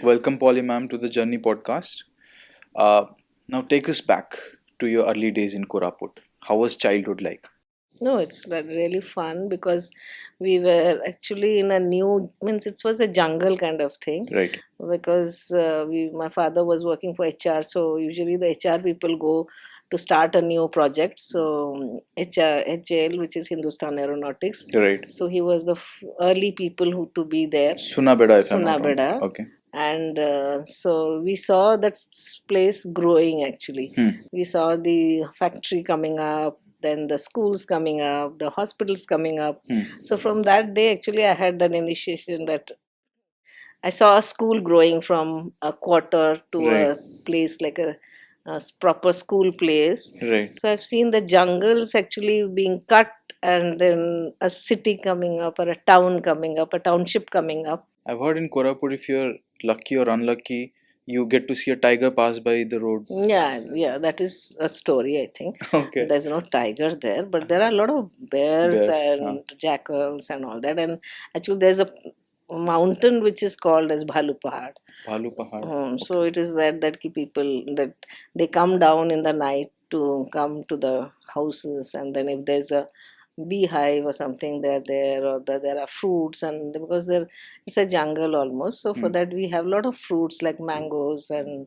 Welcome, Poly ma'am, to the Journey podcast. Uh, Now, take us back to your early days in Koraput. How was childhood like? No, it's really fun because we were actually in a new means it was a jungle kind of thing Right. because my father was working for HR, so usually the HR people go to start a new project. So HR, HAL, which is Hindustan Aeronautics, Right. so he was the early people who to be there, Sunabeda, if I'm not wrong. Sunabeda, Okay. and so we saw that place growing actually. Hmm. We saw the factory coming up, then the schools coming up, the hospitals coming up. Hmm. So from that day actually I had that initiation that I saw a school growing from a quarter to Right. a place like a proper school place. Right. So I've seen the jungles actually being cut and then a city coming up or a town coming up, a township coming up. I've heard in Koraput, if you're lucky or unlucky, you get to see a tiger pass by the road. Yeah, that is a story, I think. Okay. There's no tiger there, but there are a lot of bears Bears. and jackals and all that. And actually, there's a mountain which is called as Bhalu Pahad. Bhalu Pahad. So it is that ki people that they come down in the night to come to the houses, and then if there's a beehive or something, they're there, or there are fruits, and because it's a jungle almost. So for Hmm. that we have a lot of fruits like mangoes and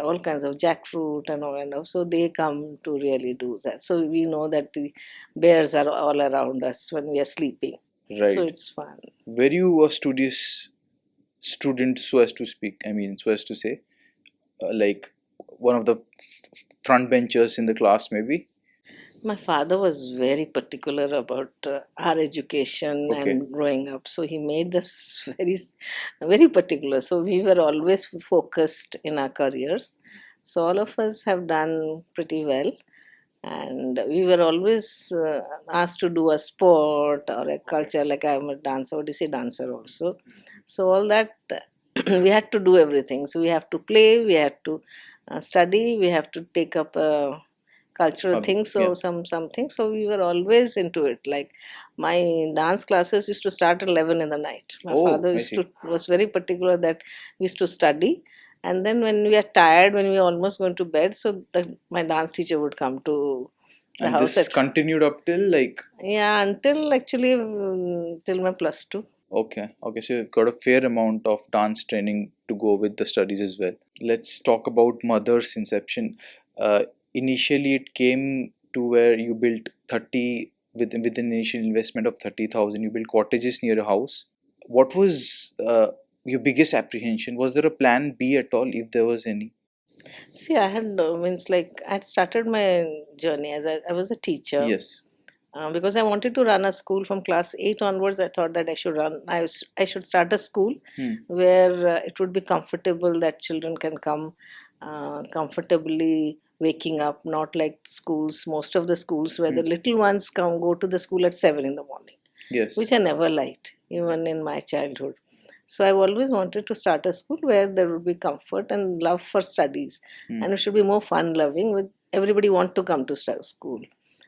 all kinds of jackfruit and all kind of. So they come to really do that. So we know that the bears are all around us when we are sleeping. So Right. it's fun. Were you a studious student, so as to speak? I mean, so as to say, like one of the front benchers in the class, maybe? My father was very particular about our education Okay. and growing up, so he made us very particular. So we were always focused in our careers. So all of us have done pretty well, and we were always asked to do a sport or a culture. Like I'm a dancer, Odisha dancer also. So all that we had to do everything. So we have to play, we had to study, we have to take up cultural things. So Yeah. something. So we were always into it. Like my dance classes used to start at 11 in the night. My Oh, father I used see. to was very particular that we used to study, and then when we are tired, when we are almost going to bed, so my dance teacher would come to the And house this at continued up till like, yeah, until actually till my plus two. okay, so you've got a fair amount of dance training to go with the studies as well. Let's talk about mother's inception. Initially, it came to where you built 30 with an initial investment of 30,000. You built cottages near your house. What was your biggest apprehension? Was there a plan B at all, if there was any? See, I had means like I had started my journey as I was a teacher. Yes. Because I wanted to run a school from class 8 onwards. I thought that I should start a school Hmm. where it would be comfortable, that children can come comfortably waking up, not like schools, most of the schools where the little ones go to the school at 7 in the morning, Yes. which I never liked, even in my childhood. So I've always wanted to start a school where there would be comfort and love for studies, and it should be more fun loving with everybody want to come to school.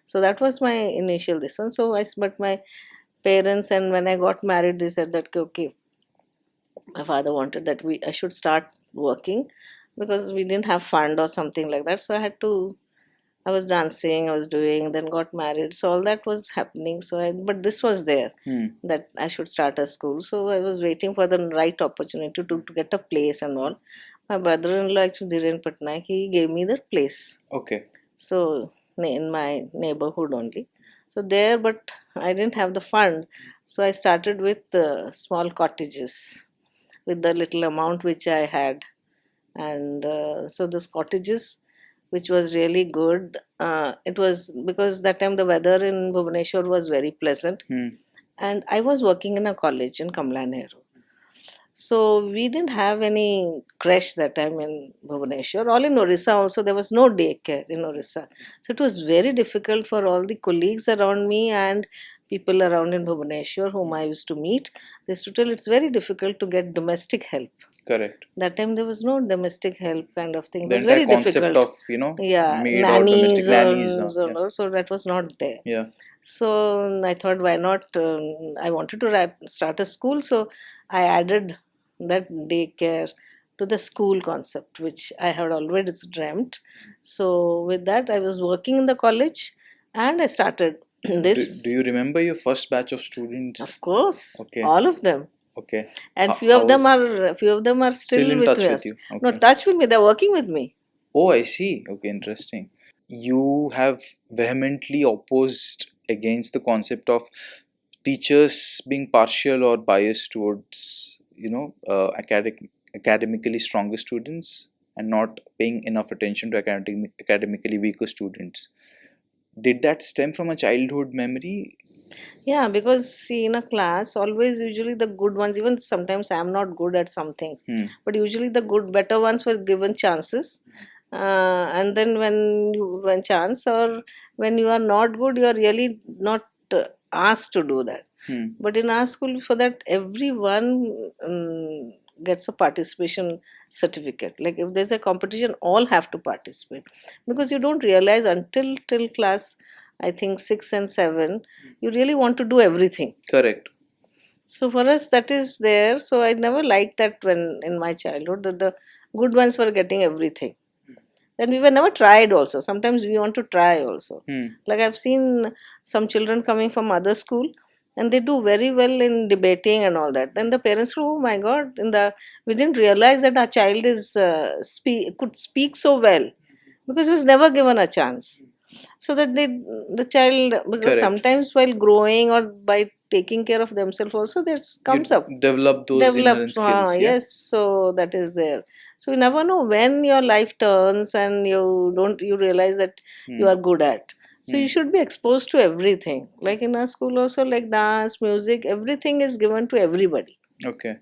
So that was my initial this one. So but my parents, and when I got married, they said that okay, my father wanted that I should start working because we didn't have fund or something like that. So I was dancing, I was doing, then got married. So all that was happening. But this was there Hmm. that I should start a school. So I was waiting for the right opportunity to get a place and all. My brother-in-law, actually, Dhiren Patnaik, he gave me the place. Okay. So in my neighborhood only. So there, but I didn't have the fund. So I started with small cottages with the little amount which I had. And so those cottages, which was really good. It was because that time the weather in Bhubaneswar was very pleasant, Hmm. and I was working in a college in Kamla Nehru. So we didn't have any creche that time in Bhubaneswar. All in Orissa also there was no daycare in Orissa. So it was very difficult for all the colleagues around me and people around in Bhubaneswar whom I used to meet. They used to tell it's very difficult to get domestic help. Correct. That time there was no domestic help kind of thing. It The was entire very concept difficult. of Yeah, maid or domestic nannies nannies. so that was not there. Yeah. So I thought, why not? I wanted to start a school, so I added that daycare to the school concept, which I had always dreamt. So with that, I was working in the college, and I started Do this. you remember your first batch of Of students? course, Okay, all of them, okay. and How's few of them are still still in with touch with us. you? No, Okay. touch with me. They're working with me. Oh, I see. Okay, interesting. You have vehemently opposed against the concept of teachers being partial or biased towards, academically stronger students and not paying enough attention to academically weaker students. Did that stem from a childhood memory? Yeah, because see, in a class, always usually the good ones, even sometimes I'm not good at some things, Hmm. but usually the good, better ones were given chances. And then when chance, or when you are not good, you are really not asked to do that. Hmm. But in our school, for that, everyone gets a participation certificate. Like if there's a competition, all have to participate, because you don't realize until till class, I think 6 and 7, you really want to do everything. Correct. So for us, that is there. So I never liked that when in my childhood that the good ones were getting everything. Then we were never tried also. Sometimes we want to try also. Hmm. Like I've seen some children coming from other school, and they do very well in debating and all that. Then the parents go, oh my god, we didn't realize that our child is could speak so well, because he was never given a chance. So that the child, because Correct. sometimes while growing or by taking care of themselves also, there's comes You up develop those developed, inherent skills, yeah? yes, so that is there. So you never know when your life turns, and you realize that you Hmm. are good at. So Hmm. you should be exposed to everything, like in our school also, like dance, music, everything is given to everybody, Okay.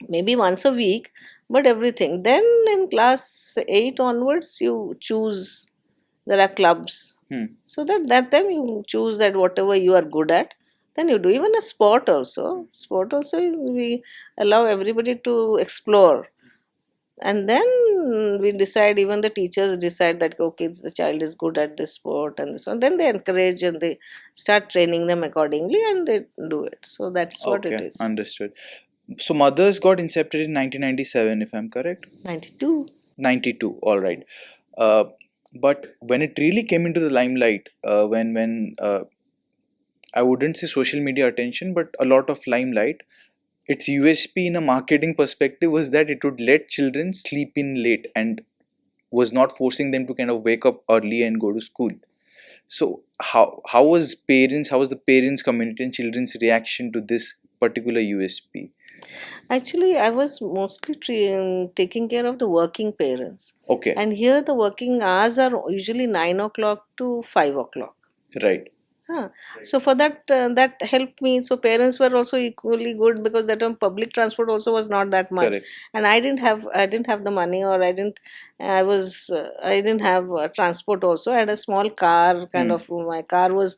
maybe once a week, but everything. Then in class 8 onwards, you choose. There are clubs, Hmm. so that time you choose that whatever you are good at, then you do. Even a sport also we allow everybody to explore, and then we decide, even the teachers decide that okay, the child is good at this sport and this one, then they encourage and they start training them accordingly, and they do it. So that's what it Okay, is. understood. So Mothers got incepted in 1997, if I'm correct. 92. 92, all right. Uh, but when it really came into the limelight, when I wouldn't say social media attention, but a lot of limelight, its USP in a marketing perspective was that it would let children sleep in late and was not forcing them to kind of wake up early and go to school. So how was the parents community and children's reaction to this particular USP? Actually, I was mostly taking care of the working parents, Okay, and here the working hours are usually 9 o'clock to 5 o'clock. right, Huh. So for that helped me. So parents were also equally good, because that time public transport also was not that much, correct. and I didn't have the money, or I didn't have transport also. I had a small car, kind Hmm. of. My car was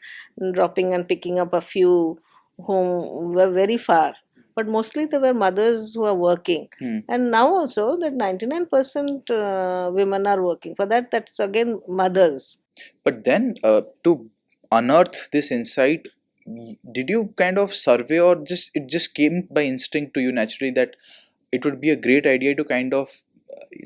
dropping and picking up a few whom were very far, but mostly there were mothers who are working. Hmm. And now also that 99% women are working. For that, that's again mothers. But then, to unearth this insight, did you kind of survey, or just it just came by instinct to you naturally that it would be a great idea to kind of,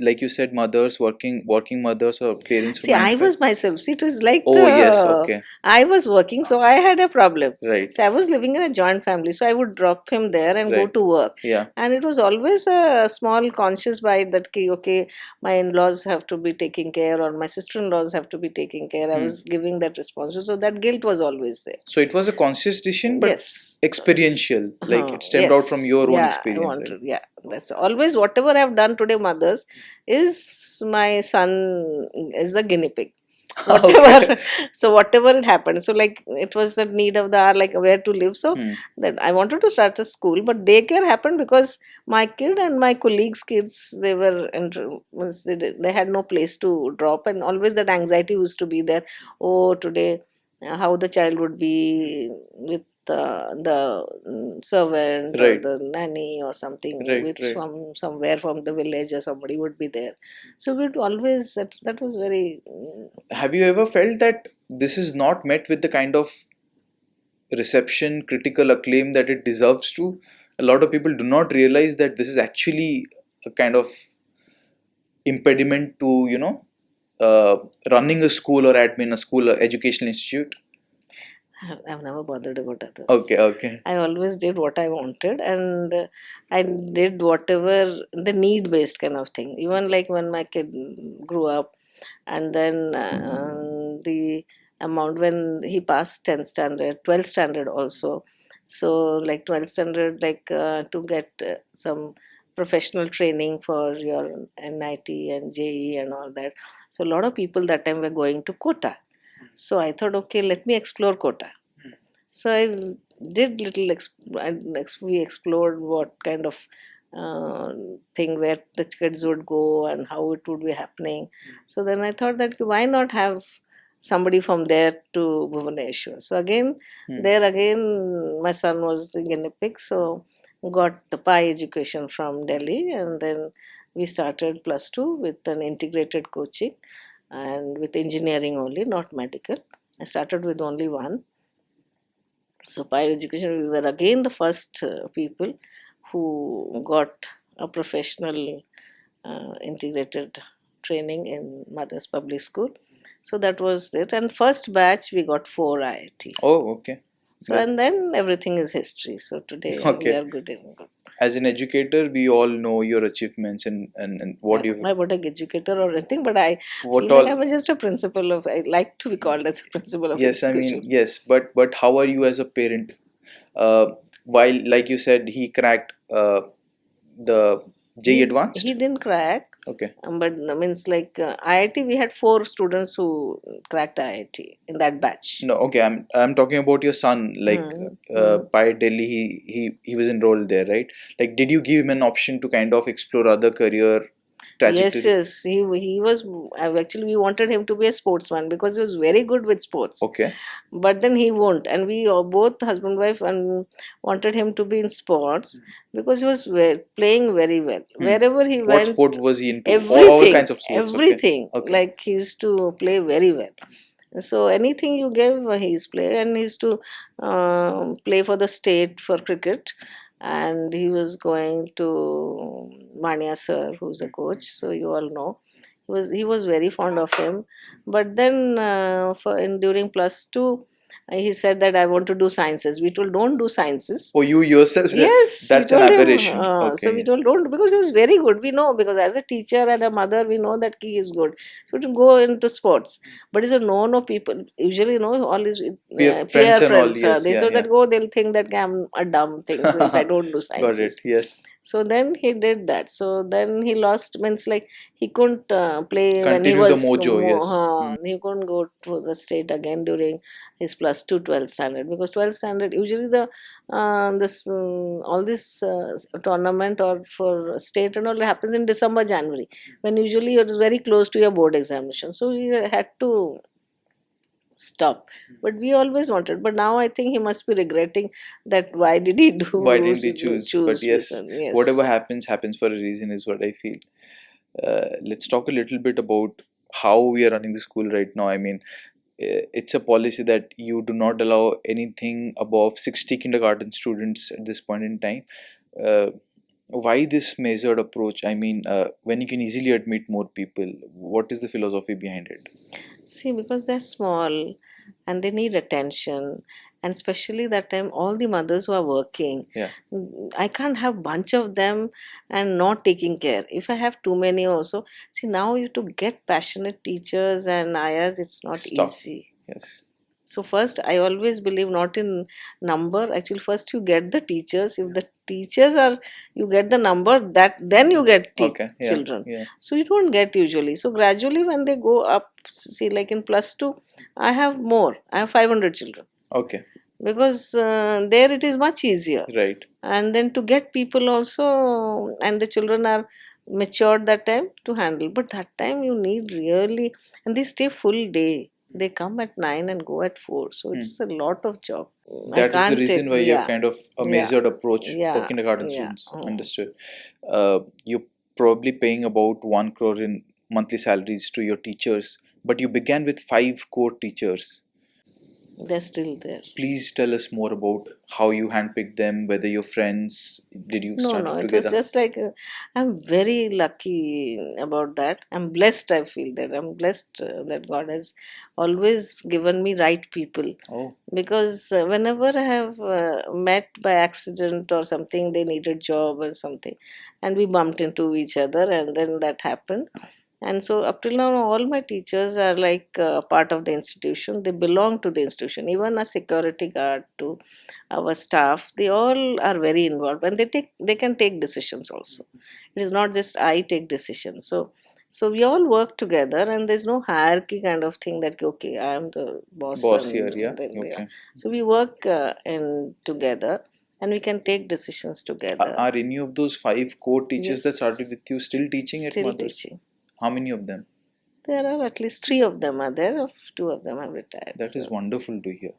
like you said, mothers, working mothers or parents from See, nine I to five. was myself. See, it was like Oh yes, okay, I was working, so I had a problem. right, So I was living in a joint family, so I would drop him there and go right, to work. yeah, And it was always a small conscious bite that, okay, my in-laws have to be taken care, or my sister-in-laws have to be taken care. I hmm. was giving that response. So that guilt was always there. So it was a conscious decision, but Yes. experiential, like it stemmed out from Yes. your own Yeah, I experience, want right? to. Yeah. That's always whatever I've done today, mothers, is my son is the guinea pig. Okay. Whatever. So whatever it happened. So like it was the need of the hour, like where to live. So Hmm. that I wanted to start a school, but daycare happened because my kid and my colleagues' kids, they were once they had no place to drop, and always that anxiety used to be there. Oh, today how the child would be with the servant or Right, the nanny or something, right, which right. from somewhere from the village or somebody would be there. So we'd always that was very Have you ever felt that this is not met with the kind of reception, critical acclaim that it deserves to? A lot of people do not realize that this is actually a kind of impediment to, running a school or admin a school or educational institute? I've never bothered about others. Okay, okay. I always did what I wanted, and I did whatever the need based kind of thing. Even like when my kid grew up, and then the amount when he passed 10th standard, 12th standard also. So, like 12th standard, like to get some professional training for your NIT and JE and all that. So, a lot of people that time were going to Kota. So I thought, okay, let me explore Kota. So I did little. We explored what kind of uh, thing where the kids would go and how it would be happening. So then I thought that why not have somebody from there to Bhubaneswar. So again, there again, my son was the guinea pig. So got the PI education from Delhi, and then we started +2 with an integrated coaching and with engineering only, not medical. I started with only one. So, by education, we were again the first people who got a professional integrated training in Mother's Public School. So, that was it. And first batch, we got 4 IIT. Oh, okay. So, and then everything is history. So, today we Okay. are good in good. As an educator, we all know your achievements and what I'm you've not about an educator or anything, but I what feel like all. I'm just a principal of, I like to be called as a principal of Yes, I education. mean, yes, but how are you as a parent? While, like you said, he cracked the JE Advanced. He didn't crack. Okay. But means like IIT, we had 4 students who cracked IIT in that batch. No, okay. I'm talking about your son. Like, by Delhi, he was enrolled there, right? Like, did you give him an option to kind of explore other career Yes, trajectory? yes. He was actually we wanted him to be a sportsman because he was very good with sports. Okay. But then he won't, and we both husband wife and wanted him to be in sports because he was playing very well wherever he What went. sport was he into? All Everything, kinds of sports. Okay. everything. Okay. Like he used to play very well. So anything you gave, he's play, and he used to play for the state for cricket, and he was going to Mania sir, who's a coach. So you all know, he was very fond of him. But then during +2, he said that I want to do sciences. We told don't do sciences. Oh, you yourself said Yes, we that's an told him. aberration. So Okay. we Yes. told don't because he was very good. We know because as a teacher and a mother, we know that he is good. So to go into sports, but it's a no people. Usually, all his Peer peer friends and all. friends. Yes. They Yeah. say Yeah. that they'll think that I'm a dumb thing. So if I don't do Got it. sciences, Yes. so then he did that. So then he lost means like he couldn't play when he Continue the was mojo. Yes. he couldn't go to the state again during his +2 12th standard because 12th standard usually the this all this tournament or for state and all happens in December January when usually it is very close to your board examination. So he had to stop, but we always wanted, but now I think he must be regretting that why did he Why didn't he choose? But choose this yes, one. Yes. whatever happens, happens for a reason, is what I feel. Let's talk a little bit about how we are running the school right now. I mean, it's a policy that you do not allow anything above 60 kindergarten students at this point in time. Uh, why this measured approach? I mean, when you can easily admit more people, what is the philosophy behind it? See, because they're small and they need attention, and especially that time, all the mothers who are working, Yeah. I can't have bunch of them and not taking care. If I have too many also, see now you to get passionate teachers and ayahs, it's not Stop. easy. Yes. So first, I always believe not in number. Actually, first you get the teachers. If the teachers are, you get the number. That then you get Okay. Yeah. children. Yeah. So you don't get usually. So gradually, when they go up, see, like in +2, I have more. I have 500 children Okay. because there it is much easier. Right. And then to get people also, and the children are matured that time to handle. But that time you need really, and they stay full day. They come at 9 and go at 4. So it's a lot of job. I That is the can't reason take, why you have yeah, kind of a yeah, measured approach for yeah, kindergarten yeah. students. Understood. You're probably paying about 1 crore in monthly salaries to your teachers, but you began with 5 core teachers. They're still there. Please tell us more about how you handpicked them, whether your friends, did you No, no, started it was together? just like I'm very lucky about that. I'm blessed, I feel that. I'm blessed that God has always given me right people. Oh, Because whenever I have met by accident or something, they needed job or something, and we bumped into each other, and then that happened. And so up till now, all my teachers are like part of the institution. They belong to the institution. Even a security guard to our staff, they all are very involved, and they can take decisions also. It is not just I take decisions. So we all work together, and there's no hierarchy kind of thing that okay, I am the boss, boss here, yeah. and then yeah. Okay. So we work in together, and we can take decisions together. Are any of those five core teachers that started Yes, with you still teaching at still Mothers? teaching. How many of them? There are at least three of them are there. Of two of them have retired. That is So wonderful to hear.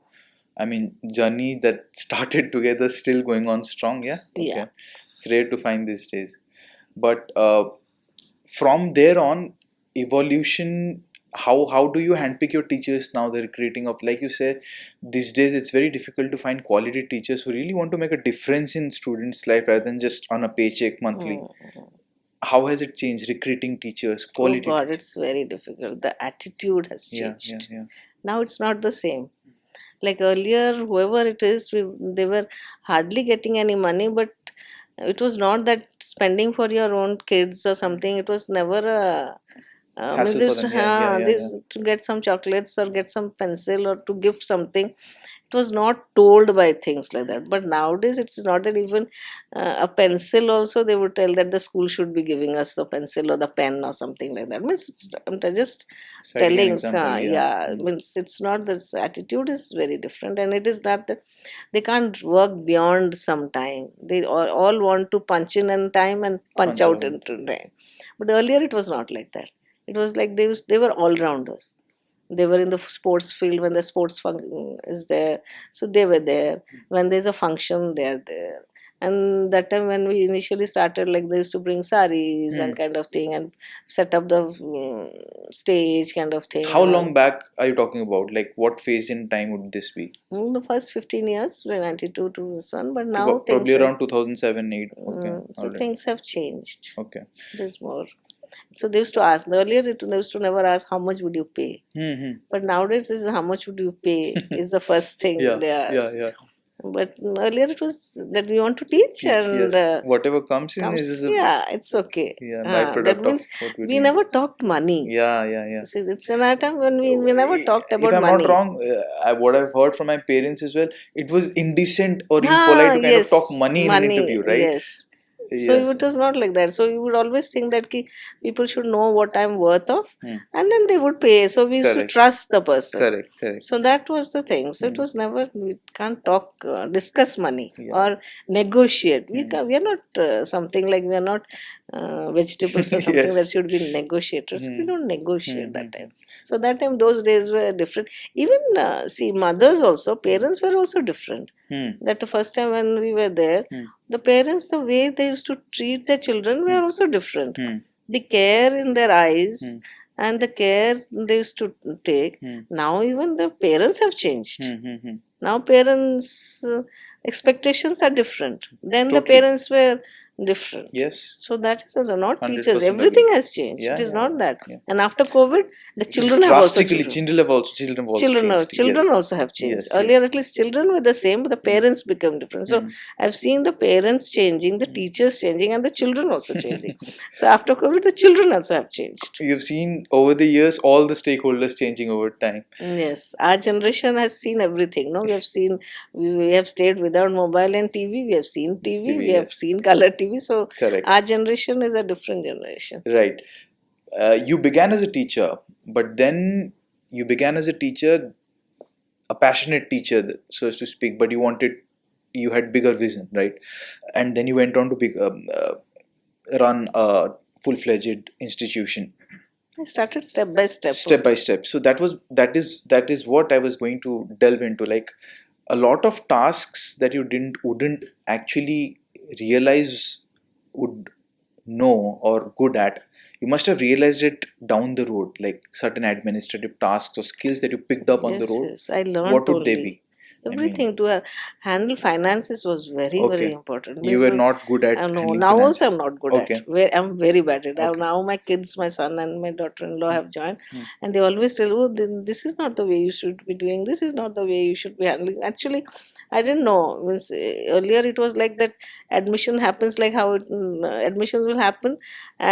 I mean, journey that started together still going on strong, yeah? yeah. Okay. It's rare to find these days. But from there on, evolution, how do you handpick your teachers now, the recruiting of, like you say, these days it's very difficult to find quality teachers who really want to make a difference in students' life rather than just on a paycheck monthly. Mm. How has it changed, recruiting teachers, Oh quality God, teachers? it's very difficult. The attitude has Yeah, yeah, changed. yeah. Now it's not the same. Like earlier, whoever it is, they were hardly getting any money, but it was not that spending for your own kids or something. It was never a means Hassle they for used to them, yeah, yeah, have yeah, they yeah. used to get some chocolates or get some pencil or to gift something. It was not told by things like that. But nowadays, it's not that even a pencil also they would tell that the school should be giving us the pencil or the pen or something like that. Means it's I'm just Citing an telling, example, yeah. yeah. Means it's not this attitude is very different, and it is not that they can't work beyond some time. They all want to punch in time and punch Punch out out. into time. But earlier it was not like that. It was like they were all rounders. They were in the sports field when the sports is there, so they were there. When there's a function, they're there. And that time when we initially started, like they used to bring saris Hmm. and kind of thing, and set up the stage kind of thing How and all. long back are you talking about? Like, what phase in time would this be? In the first 15 years, 92 to this one, but now Probably things have, around 2007, 8. Okay, so alright. things have changed. Okay. There's more. So they used to ask earlier. They used to never ask how much would you pay, Hmm. but nowadays is how much would you pay is the first thing Yeah, they yeah, ask. yeah. But earlier it was that we want to teach Teach, and yes. Whatever comes in comes. is a Yeah, it's okay. yeah, That byproduct of means what we're we doing. never talked money. Yeah, yeah, yeah. See, it's an item when we never talked If about I'm not money. wrong, what I've heard from my parents as well, it was indecent or Ah, impolite to kind of talk yes, money in an money, interview, right? yes. So Yes. it was not like that. So you would always think that people should know what I'm worth of, Hmm. and then they would pay. So we used to Correct. trust the person. Correct. Correct. So that was the thing. So it Hmm. was never we can't talk, discuss money Yeah. or negotiate. Hmm. We are not something like we are not vegetables or something that Yes. should be negotiators. We Hmm. don't Hmm. negotiate Hmm. that time. So that time those days were different. Even see mothers also, parents were also different. Hmm. That the first time when we were there, Hmm. the parents, the way they used to treat their children were also different. Hmm. The care in their eyes Hmm. and the care they used to take. Hmm. Now even the parents have changed. Hmm. Hmm. Hmm. Now parents' expectations are different. Then the Totally. parents were different. Yes. So that is also not teachers. 100% Everything agree. has changed. Yeah, It is yeah, not that. yeah. And after COVID, the It's children have also drastically children. children have also changed. Children Yes. also have changed. Yes, Earlier, yes. at least children were the same, but the parents become different. So Hmm. I've seen the parents changing, the teachers changing, and the children also changing. So after COVID, the children also have changed. You've seen over the years all the stakeholders changing over time. Yes, our generation has seen everything. No, we have seen, we have stayed without mobile and TV. We have seen TV. TV, We have yes. seen color TV. So Correct. our generation is a different generation. Right. You began as a teacher, but then you began as a teacher, a passionate teacher, so as to speak, but you had bigger vision, right? And then you went on to run a full-fledged institution, I started step by step. step by step. So that is what I was going to delve into. Like, a lot of tasks that you wouldn't actually realize would know or good at, you must have realized it down the road, like certain administrative tasks or skills that you picked up on the Yes, road. yes. I learned What would they only. be? I mean, Everything to handle finances was very, very okay. important. You Means, were not good at no, handling now also I'm finances. not good at. Okay. I'm very bad at. Okay. Now my kids, my son and my daughter-in-law have joined, Hmm. and they always tell, "Oh, this is not the way you should be doing. This is not the way you should be handling." Actually, I didn't know. Means earlier it was like that. Admission happens like how admissions will happen,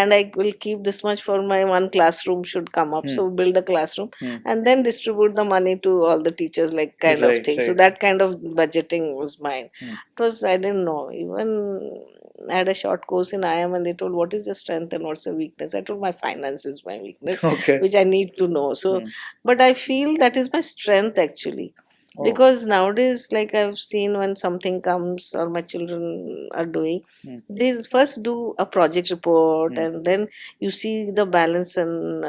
and I will keep this much for my one classroom should come up. Hmm. So build a classroom Hmm. and then distribute the money to all the teachers, like kind of Right, thing. So right. that kind of budgeting was mine. Hmm. It was, I didn't know. Even I had a short course in IM and they told what is your strength and what's your weakness. I told my finance is my weakness, Okay. which I need to know. So, Hmm. but I feel that is my strength actually. Oh. Because nowadays, like I've seen when something comes or my children are doing, Hmm. they first do a project report Hmm. and then you see the balance and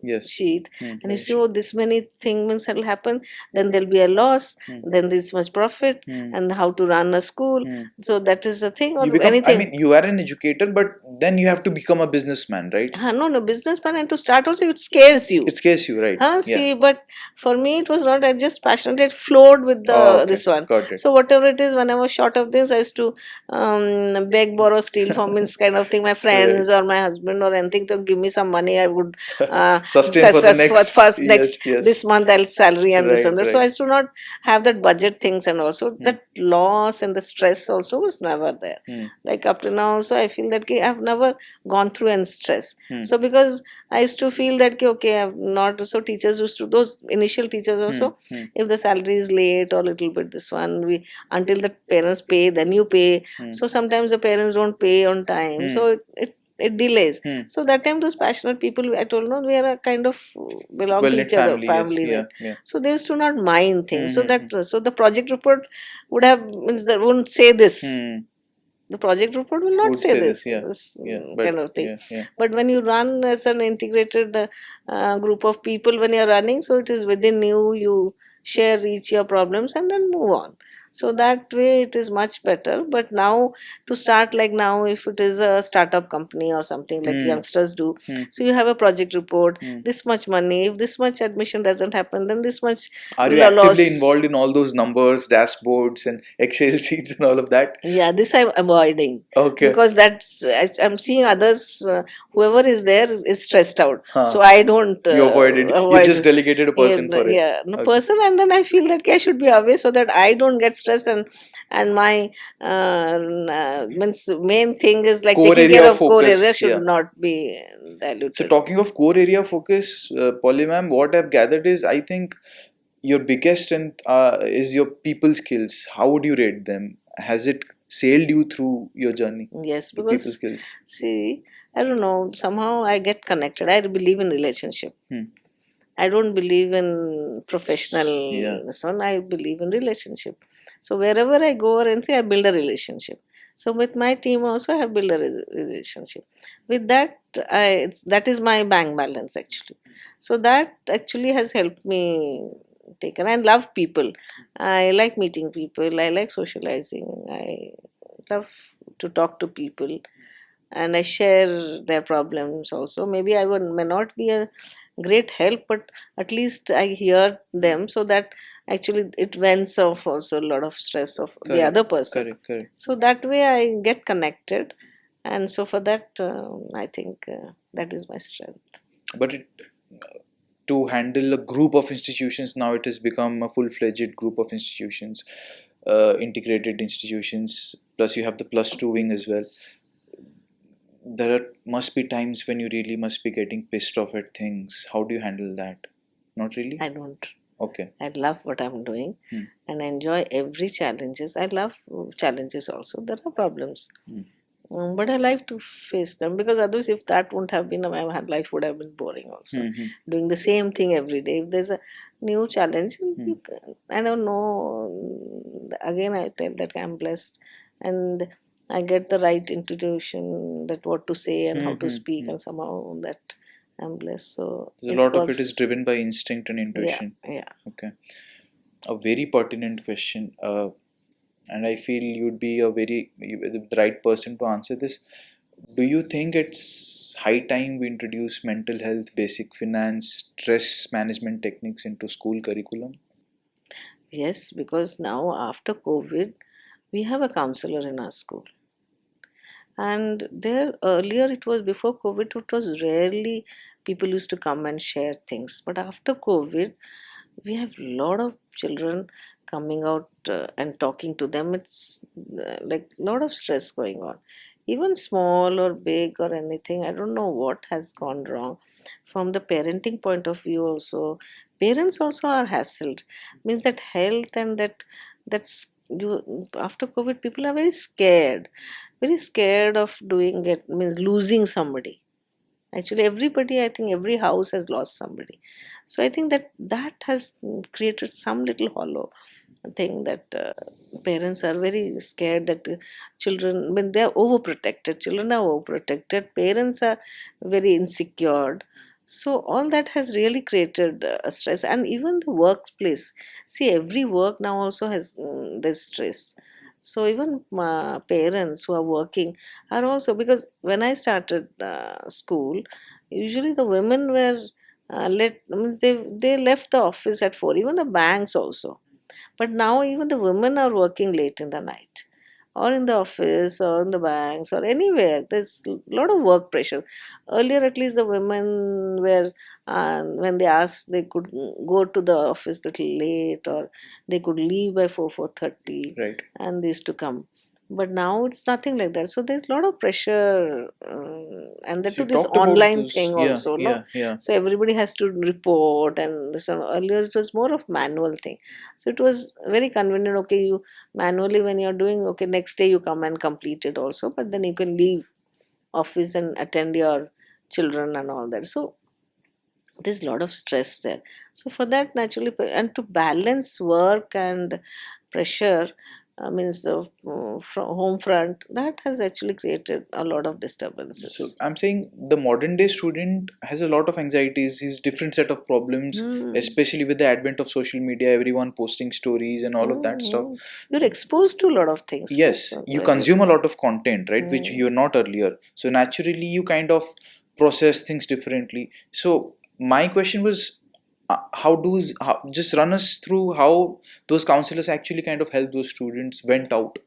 Yes. sheet, Hmm. and you Very see, sure. oh, this many things will happen, then there'll be a loss, Hmm. then this much profit, Hmm. and how to run a school. Hmm. So that is the thing, You or become, I anything. mean, you are an educator, but then you have to become a businessman, right? No, businessman, and to start also, it scares you. It scares you, right? Yeah. See, but for me, it was not. I just passionate. It flowed with the Oh, okay. this one. Got it. So whatever it is, when I was short of this, I used to beg, borrow, steal from means kind of thing. My friends Right. or my husband or anything to give me some money. I would Sustain for the next. first next Yes, yes. this month I'll salary and this Right, and that. So I right. used to not have that budget things, and also Hmm. that loss and the stress also was never there. Hmm. Like up to now, also I feel that I've never gone through any stress. Hmm. So because I used to feel that okay, I've not. So teachers used to, those initial teachers also, Hmm. if the salary is late or little bit this one, we until the parents pay, then you pay. Hmm. So sometimes the parents don't pay on time, Hmm. so it delays. Hmm. So that time those passionate people, I told no, we are a kind of belong to Well-knit each other, family, yes. family, Yeah, right? yeah. So they used to not mind things. So Hmm. that so the project report would have means that wouldn't say this. Hmm. The project report will not Would say say this, this, yeah. this Yeah, but kind of thing. yeah, yeah. But when you run as an integrated group of people, when you're running, so it is within you, you share each your problems and then move on. So that way it is much better. But now to start, like now, if it is a startup company or something like Hmm. youngsters do, Hmm. so you have a project report, Hmm. this much money, if this much admission doesn't happen, then this much Are you loss. actively involved in all those numbers, dashboards, and Excel sheets and all of that? Yeah, this I'm avoiding. Okay. Because that's I'm seeing others, whoever is there is stressed out. Huh. So I don't You avoided. You avoid just it. delegated a person for it. Yeah, no Okay. person, and then I feel that I should be away so that I don't get stressed, and my means main thing is like Core taking area care of of core focus, area should yeah. not be diluted. So talking of core area focus, Polly ma'am, what I've gathered is I think your biggest strength is your people skills. How would you rate them? Has it sailed you through your journey? Yes, The people because skills. see, I don't know, somehow I get connected. I believe in relationship. Hmm. I don't believe in professional Yeah. this one. I believe in relationship. So wherever I go and see, I build a relationship. So with my team also, I have built a relationship. With that, that is my bank balance actually. So that actually has helped me take. And I love people. I like meeting people. I like socializing. I love to talk to people, and I share their problems also. Maybe may not be a great help, but at least I hear them, so that actually it vents off also a lot of stress of the Correct. other person. Correct. So that way I get connected, and so for that I think that is my strength. But to handle a group of institutions, now it has become a full-fledged group of institutions, integrated institutions. Plus, you have the +2 wing as well. Must be times when you really must be getting pissed off at things. How do you handle that? Not really? I don't. Okay. I love what I'm doing, Hmm. and I enjoy every challenges. I love challenges also. There are problems. Hmm. But I like to face them, because otherwise, if that wouldn't have been, my life would have been boring also. Mhm. Doing the same thing every day. If there's a new challenge, I don't know. Again, I tell that I'm blessed, and I get the right intuition that what to say and how to speak, and somehow that I'm blessed. So A lot of it is driven by instinct and yeah, intuition. yeah. Okay. A very pertinent question. And I feel you'd be the right person to answer this. Do you think it's high time we introduce mental health, basic finance, stress management techniques into school curriculum? Yes, because now after COVID, we have a counselor in our school. And there earlier it was before COVID, it was rarely people used to come and share things. But after COVID, we have a lot of children coming out and talking to them. It's like a lot of stress going on, even small or big or anything. I don't know what has gone wrong from the parenting point of view. Also, parents also are hassled. Means that health and that's you after COVID, people are very scared of doing it. Means losing somebody. Actually, everybody, I think every house has lost somebody. So I think that has created some little hollow thing that parents are very scared that children, when they are overprotected, children are overprotected, parents are very insecure. So all that has really created a stress, and even the workplace. See, every work now also has this stress. So even parents who are working are also, because when I started school, usually the women were means they left the office at 4, even the banks also. But now even the women are working late in the night, or in the office, or in the banks, or anywhere. There's a lot of work pressure. Earlier, at least the women were, when they asked, they could go to the office little late, or they could leave by 4:30, Right. and they used to come. But now it's nothing like that. So there's a lot of pressure, and that So to you this talked about online those. thing Yeah, also, no. yeah, yeah. So everybody has to report, and this one. Earlier it was more of manual thing. So it was very convenient. Okay, you manually when you're doing, okay, next day you come and complete it also, but then you can leave office and attend your children and all that. So there's a lot of stress there. So for that, naturally, and to balance work and pressure, means of from home front, that has actually created a lot of So disturbances. I'm saying the modern day student has a lot of anxieties, he's different set of problems, Hmm. especially with the advent of social media, everyone posting stories and all of that stuff. Hmm. You're exposed to a lot of things, no? Yes, So you very. consume a lot of content, right, which Hmm. you're not earlier. So naturally, you kind of process things differently. So my question was, just run us through how those counselors actually kind of help those students went out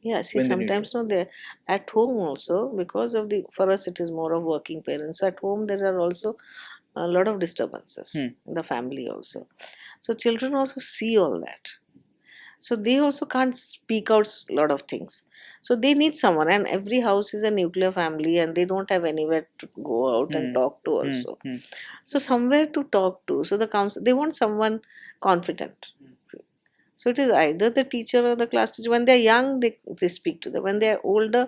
Yeah, see, when they needed. sometimes no, they at home also, because of the, for us it is more of working parents. So at home there are also a lot of disturbances Hmm. in the family also. So children also see all that. So they also can't speak out a lot of things. So they need someone, and every house is a nuclear family, and they don't have anywhere to go out and Hmm. talk to Hmm. also. Hmm. So somewhere to talk to. So the council, they want someone confident. So it is either the teacher or the class teacher. When they're young, they speak to them. When they're older,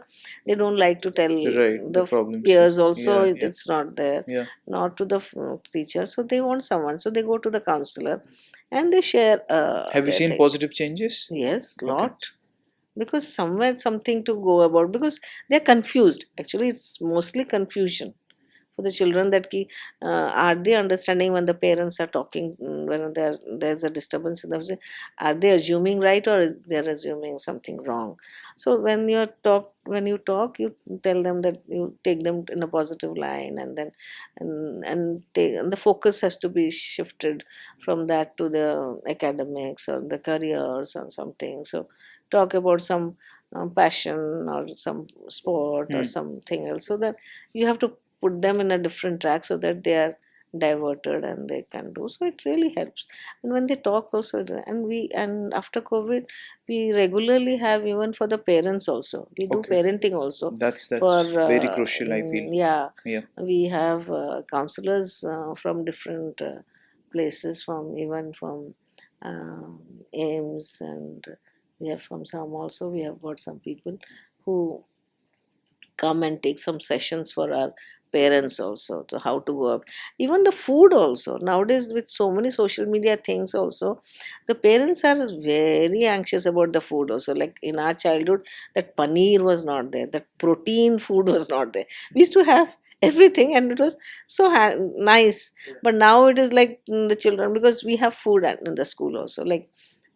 they don't like to tell Right, the the problems. peers also, Yeah, yeah, it's not there, yeah. not to the teacher. So they want someone. So they go to the counselor and they share Have you their seen thing. positive changes? Yes, Okay. lot. Because somewhere something to go about, because they're confused. Actually, it's mostly confusion for the children, that are they understanding when the parents are talking, when there's a disturbance in the, are they assuming right, or is they're assuming something wrong. So when you talk, you tell them that you take them in a positive line, and then and the focus has to be shifted from that to the academics or the careers or something. So talk about some passion or some sport or Hmm. something else, so that you have to put them in a different track so that they are diverted and they can do. So it really helps. And when they talk also, and after COVID, we regularly have, even for the parents also, we do Okay. parenting also. For That's very crucial, I feel. yeah, Yeah. we have counselors from different places, from even from AIMS, and we have from some also, we have got some people who come and take some sessions for our parents also, so how to go up. Even the food also nowadays, with so many social media things also, the parents are very anxious about the food also. Like in our childhood, that paneer was not there, that protein food was not there. We used to have everything, and it was so nice. But now it is like, the children, because we have food in the school also, like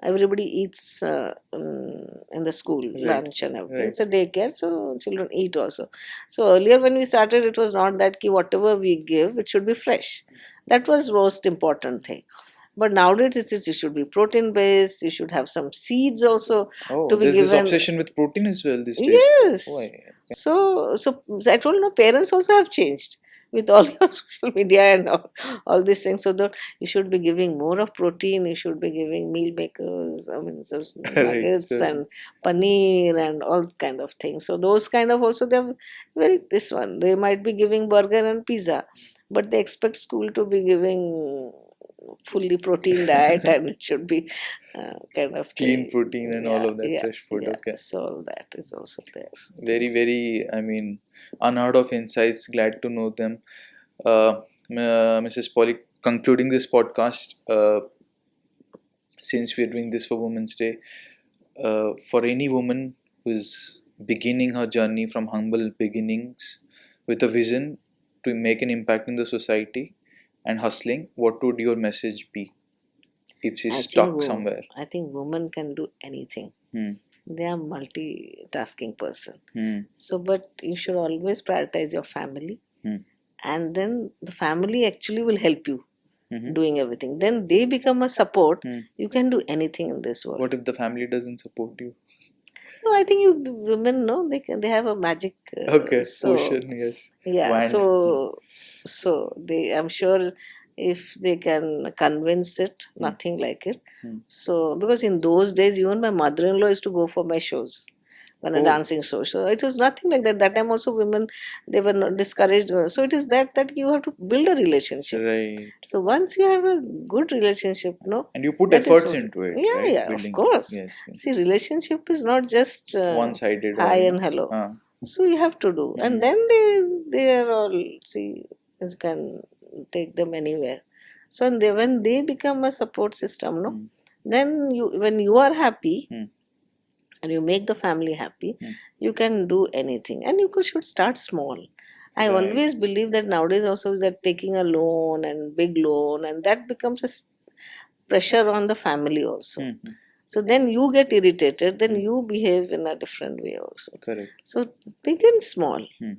everybody eats in the school, Right. lunch and everything. Right. It's a daycare, so children eat also. So earlier when we started, it was not that ki whatever we give, it should be fresh. That was most important thing. But nowadays it should be protein based. You should have some seeds also Oh, to be there's this given. obsession with protein as well these days. Yes. Oh, So I told no, parents also have changed with all your social media and all these things. So that you should be giving more of protein. You should be giving meal makers. I mean, so Right, nuggets so- and paneer and all kind of things. So those kind of also they're very this one. They might be giving burger and pizza, but they expect school to be giving fully protein diet and it should be kind of Clean thing. protein and all of that, fresh food. Okay. So that is also there. Very, I mean, unheard of insights. Glad to know them. Mrs. Polly, concluding this podcast, since we're doing this for Women's Day, for any woman who's beginning her journey from humble beginnings with a vision to make an impact in the society and hustling, what would your message be if she's stuck somewhere? I think women can do anything. Hmm. They are multitasking person. Hmm. So, but you should always prioritize your family, Hmm. and then the family actually will help you Mhm. doing everything. Then they become a support. Hmm. You can do anything in this world. What if the family doesn't support you? No, I think the women know they have a magic. Okay, potion, yes. Yeah, Wand. so they, I'm sure if they can convince it, nothing like it. Hmm. So because in those days, even my mother-in-law used to go for my shows, when a Oh. dancing show. So it was nothing like that. That time also women, they were not discouraged. So it is that you have to build a relationship. Right. So once you have a good relationship, no, And you put that is efforts what- into it. Yeah, right? yeah, Building- of course. Yes. yes. See, relationship is not just One-sided. hi or, and hello. Ah. So you have to do, and then they are all, see, you can take them anywhere. So and when they become a support system, no, then when you are happy, and you make the family happy, you can do anything, and should start small. I Right. always believe that nowadays also that taking a loan and big loan, and that becomes a pressure on the family also. Mhm. So then you get irritated, then you behave in a different way also. Correct. So begin small. Hmm.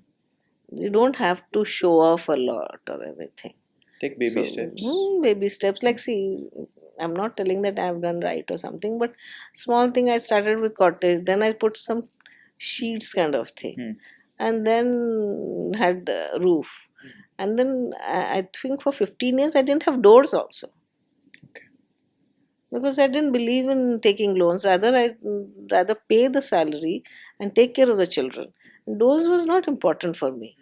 You don't have to show off a lot or everything. Take baby steps. Baby steps. Like, see, I'm not telling that I've done right or something, but small thing, I started with cottage, then I put some sheets kind of thing, and then had a roof. And then I think for 15 years I didn't have doors also. Okay. Because I didn't believe in taking loans. I'd rather pay the salary and take care of the children. Doors was not important for me.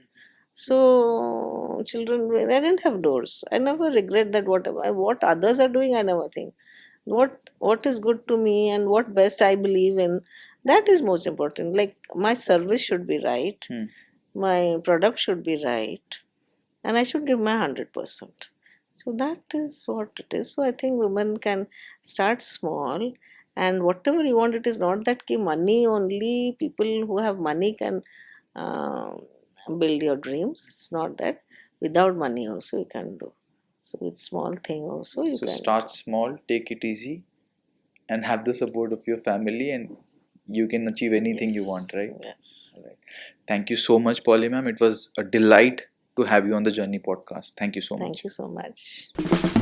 So children, I didn't have doors. I never regret that what others are doing. I never think what is good to me and what best I believe in. That is most important. Like my service should be right, my product should be right, and I should give my 100%. So that is what it is. So I think women can start small, and whatever you want, it is not that money only. People who have money can build your dreams. It's not that. Without money also you can do. So with small thing also you So can. start small, take it easy, and have the support of your family, and you can achieve anything you want, right? Yes. Right. Thank you so much, Polly ma'am. It was a delight to have you on the Journey podcast. Thank you so much. Thank you so much.